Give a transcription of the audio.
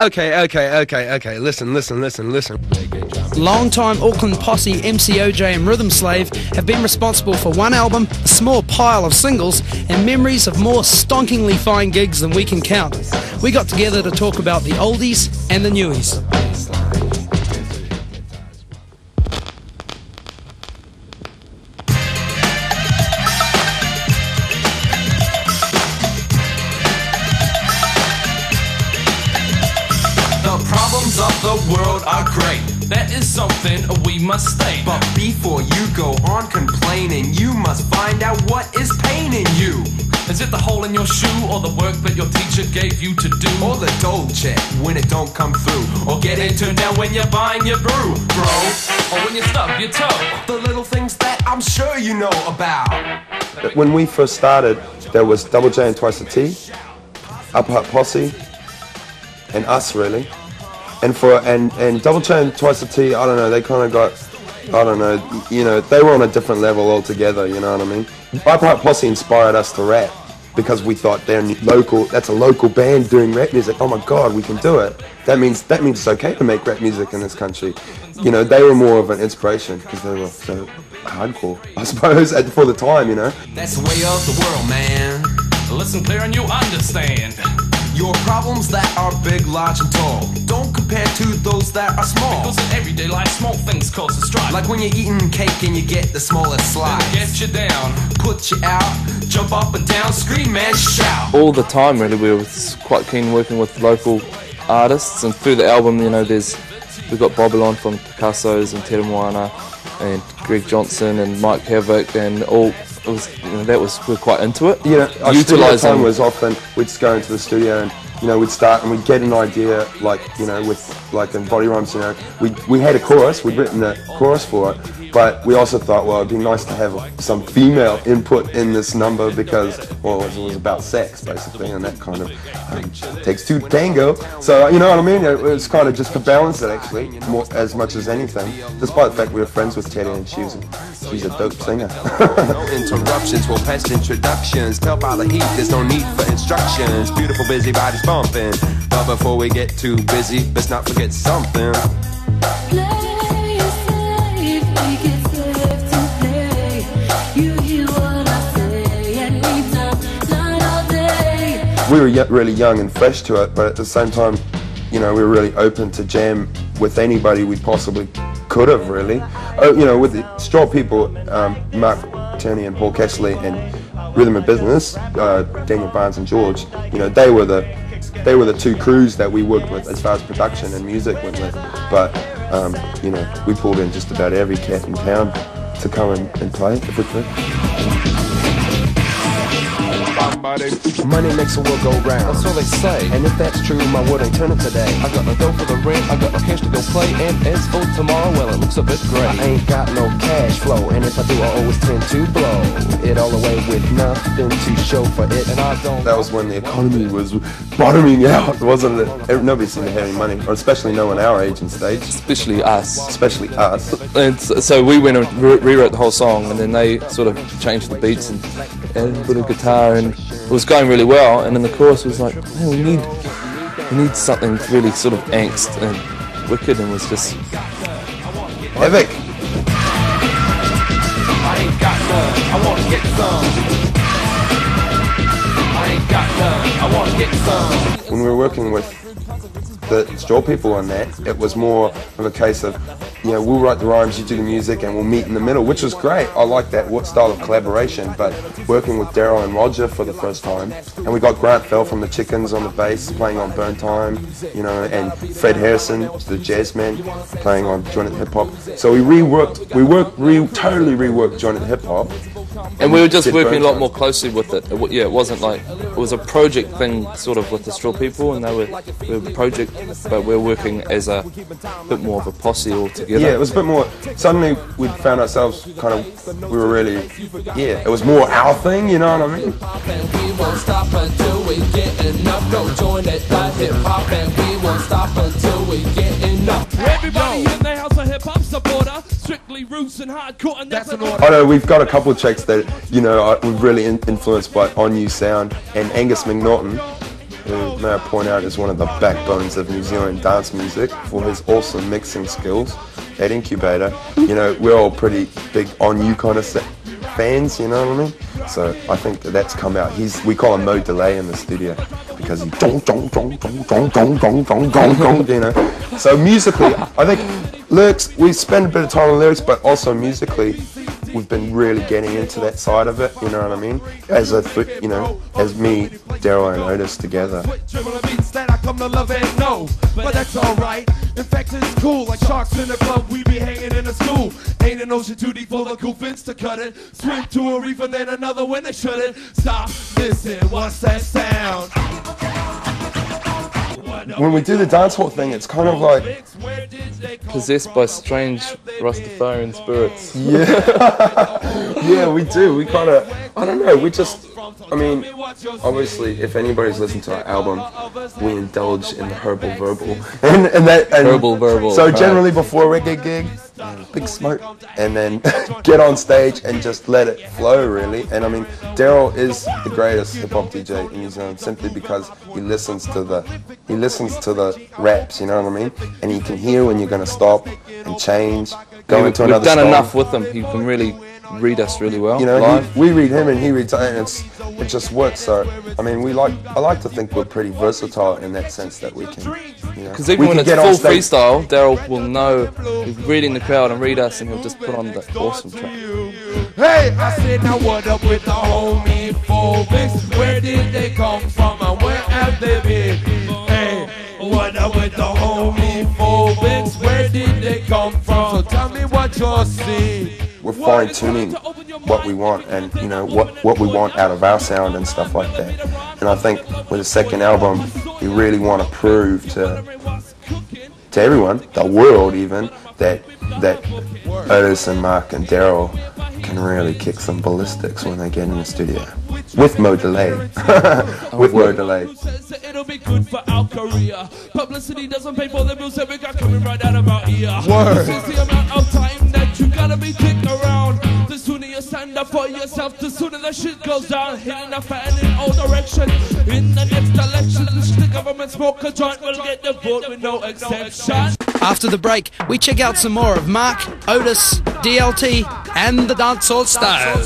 Okay, listen. Long-time Auckland posse MCOJ and Rhythm Slave have been responsible for one album, a small pile of singles, and memories of more stonkingly fine gigs than we can count. We got together to talk about the oldies and the newies. Problems of the world are great. That is something we must state. But before you go on complaining, you must find out what is paining you. Is it the hole in your shoe, or the work that your teacher gave you to do, or the dole check when it don't come through, or getting turned down when you're buying your brew, bro, or when you stub your toe? The little things that I'm sure you know about. When we first started, there was Double J and Twice the T, Upper Posse, and us really. And Double J and Twice the T, I don't know, they kind of got, I don't know, you know, they were on a different level altogether, you know what I mean? Upright Posse inspired us to rap because we thought they're local, that's a local band doing rap music, oh my god, we can do it. That means it's okay to make rap music in this country. You know, they were more of an inspiration because they were so hardcore, I suppose, for the time, you know? That's the way of the world, man. Listen clear and you understand. Your problems that are big, large, and tall don't compare to those that are small. Because in everyday life, small things cause a strife. Like when you're eating cake and you get the smallest slice. It'll get you down, put you out, jump up and down, scream and shout. All the time, really, we were quite keen working with local artists, and through the album, you know, we've got Bobbylon from Picasso's and Teremoana, and Greg Johnson and Mikey Havoc, and all. We're quite into it. You know, our studio time was often, we'd just go into the studio and, you know, we'd start and we'd get an idea, like, you know, with, like in Body Rhymes, you know, we had a chorus, we'd written a chorus for it, but we also thought, well, it'd be nice to have some female input in this number because, well, it was about sex, basically, and that kind of takes two to tango. So, you know what I mean? It was kind of just to balance it, actually, more, as much as anything, despite the fact we were friends with Teddy and she's a dope singer. No interruptions, we'll past introductions. Tell by the heat, there's no need for instructions. Beautiful busy bodies bumping. But before we get too busy, let's not forget something. We were really young and fresh to it, but at the same time, you know, we were really open to jam with anybody we possibly could have, really. You know, with the Straw People, Mark Turney and Paul Cashley, and Rhythm and Business, Daniel Barnes and George, you know, they were the two crews that we worked with as far as production and music went with. But, you know, we pulled in just about every cat in town to come and play, if we could. Money makes the world go round, that's all they say. And if that's true, my word ain't turning today. I got no dough for the rent, I got no cash to go play. And as for tomorrow, well, it looks a bit gray. I ain't got no cash flow, and if I do, I always tend to blow it all away with nothing to show for it. And I don't. That was when the economy was bottoming out, wasn't it? Nobody seemed to have any money, or especially no one our age and stage. Especially us. Especially us. And so we went and rewrote the whole song, and then they sort of changed the beats and put a guitar, and it was going really well. And then the chorus was like, man, we need something really sort of angst and wicked, and was just Havoc. I ain't got none, I wanna get some. I ain't got none, I wanna get some. When we were working with the Straw People on that, it was more of a case of, you know, we'll write the rhymes, you do the music, and we'll meet in the middle, which was great. I like that style of collaboration, but working with Daryl and Roger for the first time, and we got Grant Fell from the Chickens on the bass, playing on Burn Time, you know, and Fred Harrison, the jazz man, playing on Joint Hip Hop. So we totally reworked Joint Hip Hop. And we were just working a lot more closely with it. Yeah, it wasn't like, it was a project thing sort of with the Straw People, and we were a project, but we were working as a bit more of a posse altogether. Yeah, it was a bit more, suddenly we found ourselves kind of, we were really, yeah, it was more our thing, you know what I mean? We won't stop until we get enough. No join at that hip hop, and we won't stop until we get enough. Everybody in the house a hip hop supporter, strictly roots and hardcore, and that's an order. I know we've got a couple of tracks that, you know, we're really influenced by On You Sound and Angus McNaughton. who, may I point out, is one of the backbones of New Zealand dance music for his awesome mixing skills at Incubator. You know, we're all pretty big On You kind of fans, you know what I mean? So I think that's come out. We call him Mo Delay in the studio because he dong dong dong dong dong dong dong dong dong dong, you know. So musically, I think lyrics, we spend a bit of time on lyrics, but also musically, we've been really getting into that side of it, you know what I mean? As a, you know, as me, Daryl and Otis together. But that's alright. In fact, it's cool. Like sharks in a club, we be hanging in a school. Ain't an ocean too deep for the cool fins to cut it. Swim to a reef and then another when they shouldn't. Stop, listen, what's that sound? When we do the dancehall thing, it's kind of like Possessed by strange Rastafarian spirits. Yeah, yeah, we do. We kind of, I don't know, we just, I mean, obviously, if anybody's listened to our album, we indulge in the herbal verbal. And Herbal verbal. So generally before a reggae gig, big smoke, and then get on stage and just let it flow, really. And I mean, Daryl is the greatest hip-hop DJ in New Zealand simply because he listens to the raps, you know what I mean? And he can hear when you're going to stop and change, go into another We've done song. enough with him. He can really read us really well. You know, live. we read him and he reads us, and it just works. So, I mean, I like to think we're pretty versatile in that sense that we can, you know. Because even when it's full freestyle, Daryl will know he's reading the crowd and read us, and he'll just put on the awesome track. Hey, I said, now what up with the homophobics? Where did they come from and where have they been? Hey, what up with the homophobics? Where did they come from? So tell me what you're seeing. We're fine-tuning what we want and, you know, what we want out of our sound and stuff like that. And I think with the second album, we really want to prove to everyone, the world even, that Otis and Mark and Daryl can really kick some ballistics when they get in the studio. With Mo Delay. With Mo Delay. It'll be good for our career. Publicity doesn't pay for the bills that we got coming right out of our ear. Word. This is the amount of time that you gotta be kicking around. The sooner you stand up for yourself, the sooner the shit goes down. Hitting a fan in all directions. In the next election, the government smoke a joint will get the vote with no exception. After the break, we check out some more of Mark, Otis, DLT, and the dancehall style.